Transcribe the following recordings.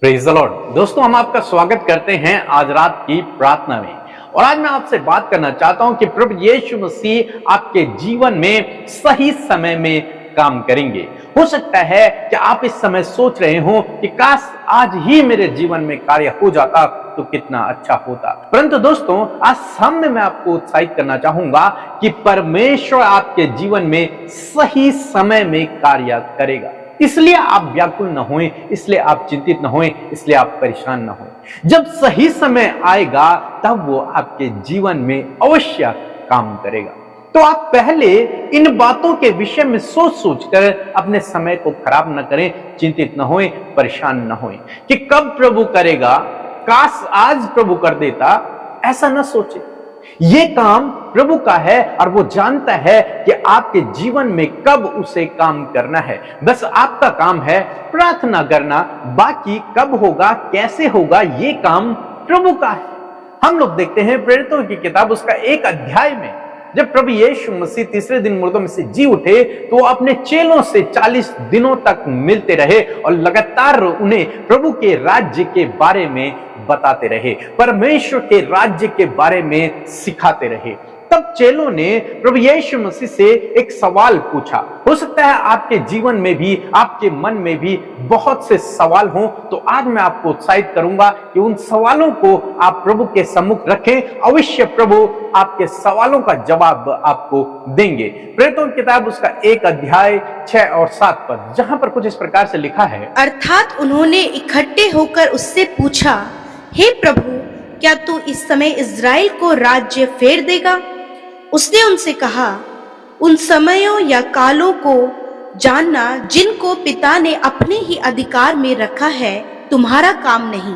Praise the Lord. दोस्तों, हम आपका स्वागत करते हैं आज रात की प्रार्थना में। और आज मैं आपसे बात करना चाहता हूं कि प्रभु यीशु मसीह आपके जीवन में सही समय में काम करेंगे। हो सकता है कि आप इस समय सोच रहे हो कि काश आज ही मेरे जीवन में कार्य हो जाता तो कितना अच्छा होता। परंतु दोस्तों, आज सामने मैं आपको उत्साहित करना चाहूंगा कि परमेश्वर आपके जीवन में सही समय में कार्य करेगा। इसलिए आप व्याकुल न होएं, इसलिए आप चिंतित न होएं, इसलिए आप परेशान न होएं। जब सही समय आएगा तब वो आपके जीवन में अवश्य काम करेगा। तो आप पहले इन बातों के विषय में सोच सोचकर अपने समय को खराब न करें, चिंतित न होएं, परेशान न होएं कि कब प्रभु करेगा, काश आज प्रभु कर देता। ऐसा न सोचे। ये काम प्रभु का है और वो जानता है कि आपके जीवन में कब उसे काम करना है। बस आपका काम है प्रार्थना करना। बाकी कब होगा, कैसे होगा, ये काम प्रभु का है। हम लोग देखते हैं प्रेरितों की किताब उसका 1 अध्याय में, जब प्रभु यीशु मसीह तीसरे दिन मुर्दों में से जी उठे तो वो अपने चेलों से 40 दिनों तक मिलते रहे और लगातार उन्हें प्रभु के राज्य के बारे में बताते रहे, परमेश्वर के राज्य के बारे में सिखाते रहे। तब चेलों ने प्रभु यीशु मसीह से एक सवाल पूछा। हो सकता है आपके जीवन में भी, आपके मन में भी बहुत से सवाल हों, तो आज मैं आपको उत्साहित करूंगा कि उन सवालों को आप प्रभु के सम्मुख रखें। अवश्य प्रभु आपके सवालों का जवाब आपको देंगे। प्रेरितों की किताब उसका 1 अध्याय 6 और 7 पद, जहां पर कुछ इस प्रकार से लिखा है। अर्थात उन्होंने इकट्ठे होकर उससे पूछा, हे प्रभु, क्या तू इस समय इज़राइल को राज्य फेर देगा? उसने उनसे कहा, उन समयों या कालों को जानना जिनको पिता ने अपने ही अधिकार में रखा है तुम्हारा काम नहीं।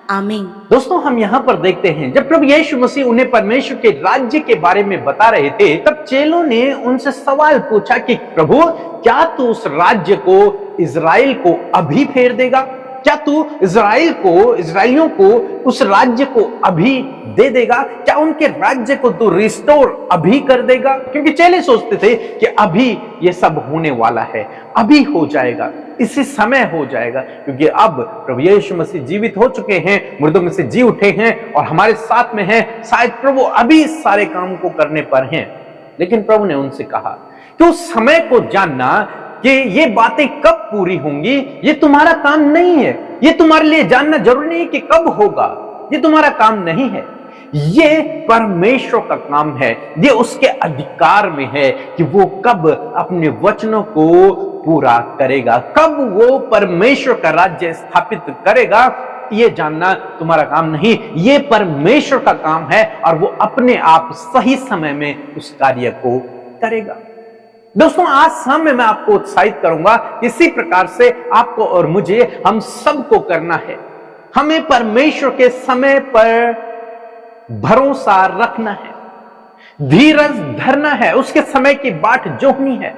आमीन। दोस्तों, हम यहाँ पर देखते हैं जब प्रभु यीशु मसीह उन्हें परमेश्वर के राज्य के बारे में बता रहे थे, तब चेलों ने उनसे सवाल पूछा कि प्रभु, क्या तू उस राज्य को, इज़राइल को अभी फेर देगा? क्या तू इज़राइलियों को उस राज्य को अभी दे देगा? क्या उनके राज्य को तू रिस्टोर अभी कर देगा? क्योंकि चेले सोचते थे कि अभी ये सब होने वाला है, अभी हो जाएगा, इसी समय हो जाएगा, क्योंकि अब प्रभु यीशु मसीह जीवित हो चुके हैं, मुर्दों में से जी उठे हैं और हमारे साथ में हैं। शायद प्रभु अभी इस सारे काम को करने पर हैं। लेकिन प्रभु ने उनसे कहा कि उस समय को जानना कि ये बातें कब पूरी होंगी, ये तुम्हारा काम नहीं है। ये तुम्हारे लिए जानना जरूरी नहीं कि कब होगा, ये तुम्हारा काम नहीं है। ये परमेश्वर का काम है। ये उसके अधिकार में है कि वो कब अपने वचनों को पूरा करेगा, कब वो परमेश्वर का राज्य स्थापित करेगा। ये जानना तुम्हारा काम नहीं, ये परमेश्वर का काम है और वो अपने आप सही समय में उस कार्य को करेगा। दोस्तों, आज शाम में मैं आपको उत्साहित करूंगा, इसी प्रकार से आपको और मुझे, हम सबको करना है। हमें परमेश्वर के समय पर भरोसा रखना है, धीरज धरना है, उसके समय की बाट जोहनी है।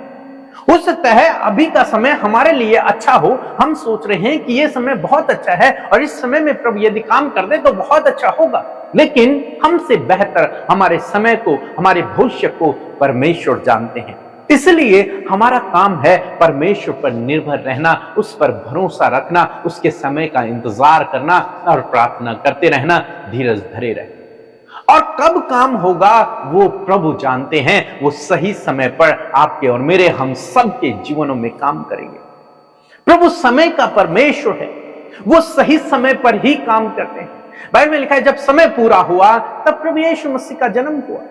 हो सकता है अभी का समय हमारे लिए अच्छा हो, हम सोच रहे हैं कि यह समय बहुत अच्छा है और इस समय में प्रभु यदि काम कर दे तो बहुत अच्छा होगा, लेकिन हमसे बेहतर हमारे समय को, हमारे भविष्य को परमेश्वर जानते हैं। इसलिए हमारा काम है परमेश्वर पर निर्भर रहना, उस पर भरोसा रखना, उसके समय का इंतजार करना और प्रार्थना करते रहना, धीरज धरे रहना। और कब काम होगा वो प्रभु जानते हैं। वो सही समय पर आपके और मेरे, हम सब के जीवनों में काम करेंगे। प्रभु समय का परमेश्वर है, वो सही समय पर ही काम करते हैं। बाइबल में लिखा है, जब समय पूरा हुआ तब प्रभु यीशु मसीह का जन्म हुआ।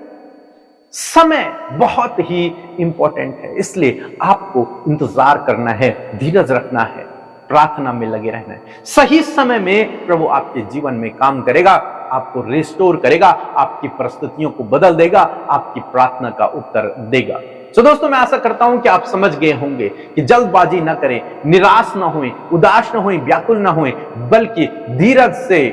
समय बहुत ही इंपॉर्टेंट है, इसलिए आपको इंतजार करना है, धीरज रखना है, प्रार्थना में लगे रहना है। सही समय में प्रभु आपके जीवन में काम करेगा, आपको रिस्टोर करेगा, आपकी परिस्थितियों को बदल देगा, आपकी प्रार्थना का उत्तर देगा। तो दोस्तों, मैं आशा करता हूं कि आप समझ गए होंगे कि जल्दबाजी ना करें, निराश ना हों, उदास ना हों, व्याकुल ना हों, बल्कि धीरज से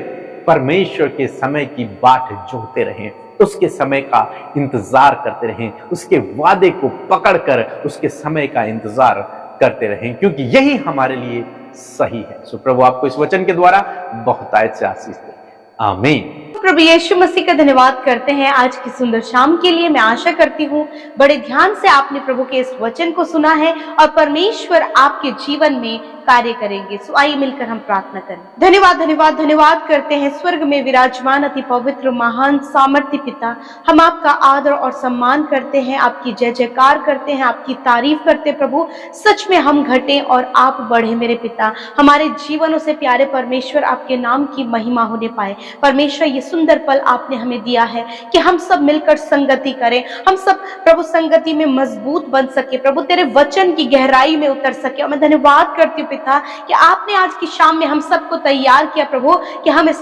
परमेश्वर के समय की बाट जोहते रहें, उसके समय का इंतजार करते रहें, उसके वादे को पकड़कर उसके समय का इंतजार करते रहें, क्योंकि यही हमारे लिए सही है। सो प्रभु आपको इस वचन के द्वारा बहुतायत से आशीष दे। आमीन। प्रभु यीशु मसीह का धन्यवाद करते हैं आज की सुंदर शाम के लिए। मैं आशा करती हूँ बड़े ध्यान से आपने प्रभु के इस वचन को सुना है और परमेश्वर आपके जीवन में कार्य करेंगे। सो आइए मिलकर हम प्रार्थना करें। धन्यवाद धन्यवाद धन्यवाद करते हैं स्वर्ग में विराजमान अति पवित्र महान सामर्थ्य पिता, हम आपका आदर और सम्मान करते हैं, आपकी जय जयकार करते हैं, आपकी तारीफ करते हैं प्रभु। सच में हम घटे और आप बढ़े मेरे पिता, हमारे जीवनों से प्यारे परमेश्वर आपके नाम की महिमा होने पाए। परमेश्वर ये सुंदर पल आपने हमें दिया है कि हम सब मिलकर संगति करें, हम सब प्रभु संगति में मजबूत बन सके, प्रभु तेरे वचन की गहराई में उतर सके। और मैं धन्यवाद करती हूँ पिता कि आपने आज की शाम में हम सबको तैयार किया प्रभु कि हम इस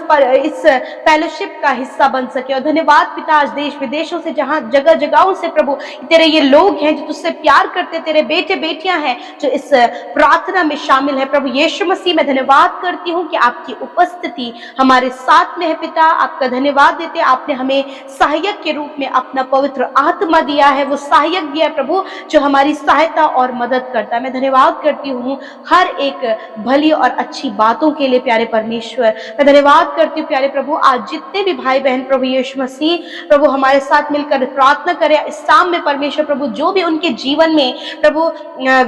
फेलोशिप का हिस्सा बन सके। और धन्यवाद पिता आज देश विदेशों से, जहां जगह जगहों से प्रभु तेरे ये लोग हैं जो तुझसे प्यार करते, तेरे बेटे बेटियां हैं जो इस प्रार्थना में शामिल है प्रभु यीशु मसीह, मैं धन्यवाद करती हूँ कि आपकी उपस्थिति हमारे साथ में है पिता। आपका धन्यवाद देते, आपने हमें सहायक के रूप में अपना पवित्र आत्मा दिया है, वो सहायक दिया है प्रभु जो हमारी सहायता और मदद करता है। मैं धन्यवाद करती हूँ हर एक भली और अच्छी बातों के लिए प्यारे परमेश्वर। मैं धन्यवाद करती हूँ प्यारे प्रभु, आज जितने भी भाई बहन प्रभु यीशु मसीह प्रभु हमारे साथ मिलकर प्रार्थना करें इस शाम में परमेश्वर प्रभु, जो भी उनके जीवन में प्रभु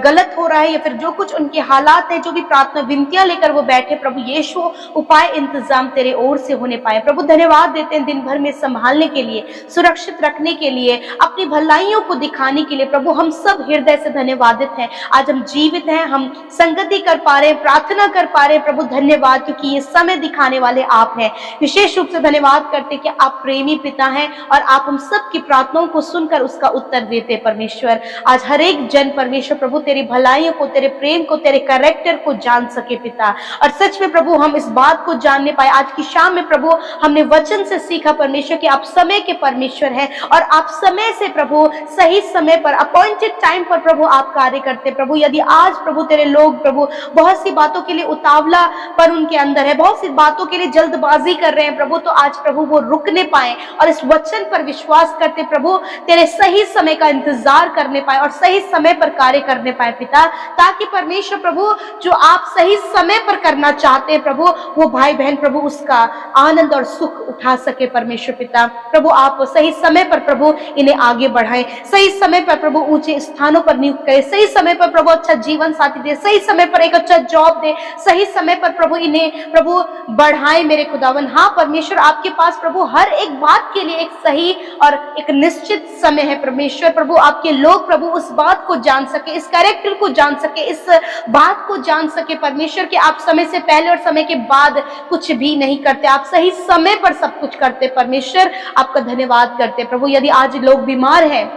गलत हो रहा है या फिर जो कुछ उनके हालात है, जो भी प्रार्थना विनतियां लेकर वो बैठे प्रभु यीशु, उपाय इंतजाम तेरे ओर से होने पाए प्रभु। धन्यवाद देते हैं दिन भर में संभालने के लिए, सुरक्षित रखने के लिए, अपनी भलाइयों को दिखाने के लिए प्रभु। हम सब हृदय से धन्यवादित हैं, आज हम जीवित हैं, हम संगति कर पा रहे हैं, प्रार्थना कर पा रहे हैं प्रभु। धन्यवाद क्योंकि ये समय दिखाने वाले आप हैं। विशेष रूप से धन्यवाद करते कि आप प्रेमी पिता हैं और आप हम सब की प्रार्थनाओं को सुनकर उसका उत्तर देते परमेश्वर। आज हर एक जन परमेश्वर प्रभु तेरी भलाइयों को, तेरे प्रेम को, तेरे कैरेक्टर को जान सके पिता। और सच में प्रभु हम इस बात को जानने पाए आज की शाम में प्रभु, हमने वचन से सीखा परमेश्वर कि आप समय के परमेश्वर हैं और आप समय से प्रभु सही समय पर, अपॉइंटेड टाइम पर प्रभु आप कार्य करते प्रभु। यदि आज प्रभु तेरे लोग प्रभु बहुत सी बातों के लिए उतावला पर उनके अंदर है, बहुत सी बातों के लिए जल्दबाजी कर रहे हैं प्रभु, तो आज प्रभु वो रुकने पाए और इस वचन पर विश्वास करते प्रभु तेरे सही समय का इंतजार करने पाए और सही समय पर कार्य करने पाए पिता, ताकि परमेश्वर प्रभु जो आप सही समय पर करना चाहते हैं प्रभु, वो भाई बहन प्रभु उसका आनंद और सुख उठा सके परमेश्वर पिता। प्रभु आप सही समय पर प्रभु इन्हें आगे बढ़ाएं, सही समय पर प्रभु ऊंचे स्थानों पर नियुक्त करें, सही समय पर प्रभु अच्छा जीवन साथी दे, सही समय पर एक अच्छा जॉब दे, सही समय पर प्रभु इन्हें प्रभु बढ़ाएं मेरे खुदावन। हाँ परमेश्वर, आपके पास प्रभु हर एक बात के लिए एक सही और एक निश्चित समय है परमेश्वर प्रभु। आपके लोग प्रभु उस बात को जान सके, इस कैरेक्टर को जान सके, इस बात को जान सके परमेश्वर कि आप समय से पहले और समय के बाद कुछ भी नहीं करते, आप सही समय पर सब कुछ करते परमेश्वर। आपका धन्यवाद करते प्रभु। यदि आज लोग बीमार हैं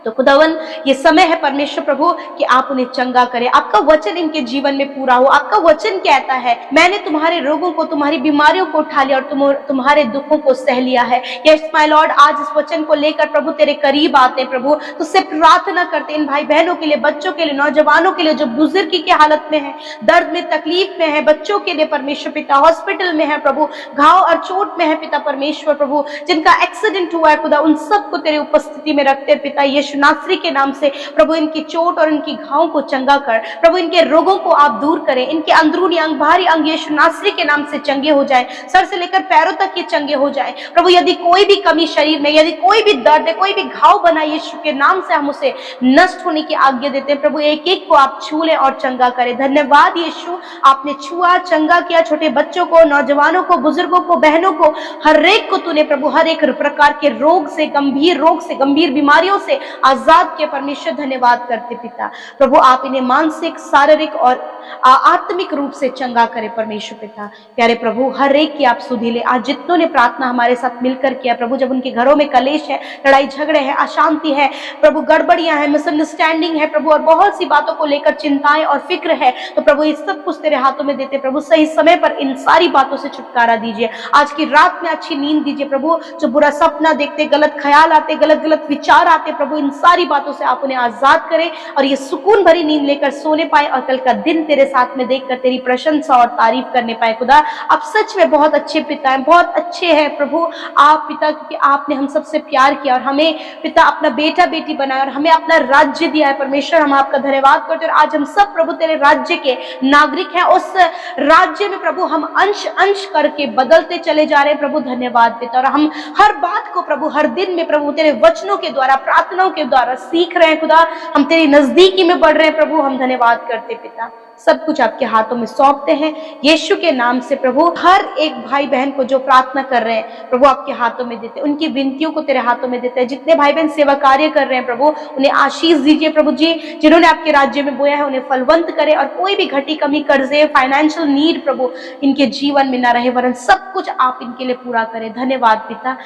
तो खुदावन ये समय है परमेश्वर प्रभु कि आप उन्हें चंगा करें, आपका वचन इनके जीवन में पूरा हो। आपका वचन कहता है मैंने तुम्हारे रोगों को, तुम्हारी बीमारियों को उठा लिया और तुम्हारे दुखों को सह लिया है। यस माय लॉर्ड, आज इस वचन को लेकर प्रभु तेरे करीब आते प्रभु, तुझसे प्रार्थना करते इन भाई बहनों के लिए, बच्चों के लिए, नौजवानों के लिए जो बुजुर्गी की हालत में है, दर्द में, तकलीफ में है, बच्चों के लिए परमेश्वर पिता, हॉस्पिटल में है प्रभु, घाव और चोट में है पिता परमेश्वर प्रभु, जिनका एक्सीडेंट हुआ है खुदा, उन सबको तेरे उपस्थिति में रखते पिता यीशु नासरी के नाम से प्रभु इनकी चोट और इनकी घावों को चंगा कर प्रभु, इनके रोगों को आप दूर करें, इनके अंदरूनी अंग, बाहरी अंग यीशु नासरी के नाम से चंगे हो जाए, सर से लेकर पैरों तक ये चंगे हो जाए प्रभु। यदि कोई भी कमी शरीर में, यदि कोई भी दर्द है, कोई भी घाव बना, यीशु के नाम से हम उसे नष्ट होने की आज्ञा देते हैं प्रभु। एक एक को आप छू लें और चंगा करें। धन्यवाद यीशु, आपने छुआ, चंगा किया, छोटे बच्चों को, नौजवानों को, बुजुर्गों को, बहनों को, हर एक को तूने प्रभु हर एक प्रकार के रोग से, गंभीर बीमारियों से आजाद के परमेश्वर। धन्यवाद करते पिता प्रभु, आप इन्हें मानसिक, शारीरिक और आत्मिक रूप से चंगा करें परमेश्वर पिता। प्यारे प्रभु, हर एक की आप सुधि ले। आज जितनों ने प्रार्थना हमारे साथ मिलकर किया प्रभु, जब उनके घरों में कलेश है, लड़ाई झगड़े हैं, अशांति है प्रभु, गड़बड़ियां हैं, मिसअंडरस्टैंडिंग है प्रभु, और बहुत सी बातों को लेकर चिंताएं और फिक्र है, तो प्रभु ये सब कुछ तेरे हाथों में देते प्रभु। सही समय पर इन सारी बातों से छुटकारा दीजिए। आज की रात में अच्छी नींद दीजिए प्रभु। जो बुरा सपना देखते, गलत ख्याल आते, गलत विचार आते प्रभु, इन सारी बातों से आप उन्हें आजाद करें और ये सुकून भरी नींद लेकर सोने पाए और कल का दिन तेरे साथ में देखकर तेरी प्रशंसा और तारीफ करने पाए। खुदा आप सच में बहुत अच्छे पिता हैं, बहुत अच्छे हैं प्रभु आप पिता, क्योंकि आपने हम सबसे प्यार किया और हमें पिता अपना बेटा बेटी बनाया और हमें अपना राज्य दिया है परमेश्वर। हम आपका धन्यवाद करते हैं और आज हम सब प्रभु तेरे राज्य के नागरिक हैं। उस राज्य में प्रभु हम अंश अंश करके बदलते चले जा रहे हैं प्रभु। धन्यवाद पिता, और हम हर बात को प्रभु हर दिन में प्रभु तेरे वचनों के द्वारा, प्रार्थनाओं के द्वारा सीख रहे हैं खुदा। हम तेरी नजदीकी में बढ़ रहे हैं प्रभु। हम धन्यवाद करते पिता। सब कुछ आपके हाथों में सौंपते हैं यीशु के नाम से। प्रभु हर एक भाई बहन को जो प्रार्थना कर रहे हैं प्रभु आपके हाथों में देते हैं, उनकी विनतियों को तेरे हाथों में देते हैं। जितने भाई बहन सेवा कार्य कर रहे हैं प्रभु उन्हें आशीष दीजिए प्रभु जी। जिन्होंने आपके राज्य में बोया है उन्हें फलवंत करे, और कोई भी घटी कमी कर्जे फाइनेंशियल नीड प्रभु इनके जीवन में ना रहे, वरन सब कुछ आप इनके लिए पूरा करें। धन्यवाद पिता।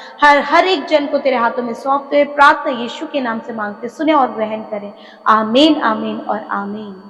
हर एक जन को तेरे हाथों में सौंपते हुए प्रार्थना यीशु के नाम से मांगते, सुने और ग्रहण करें। आमीन आमीन और आमीन।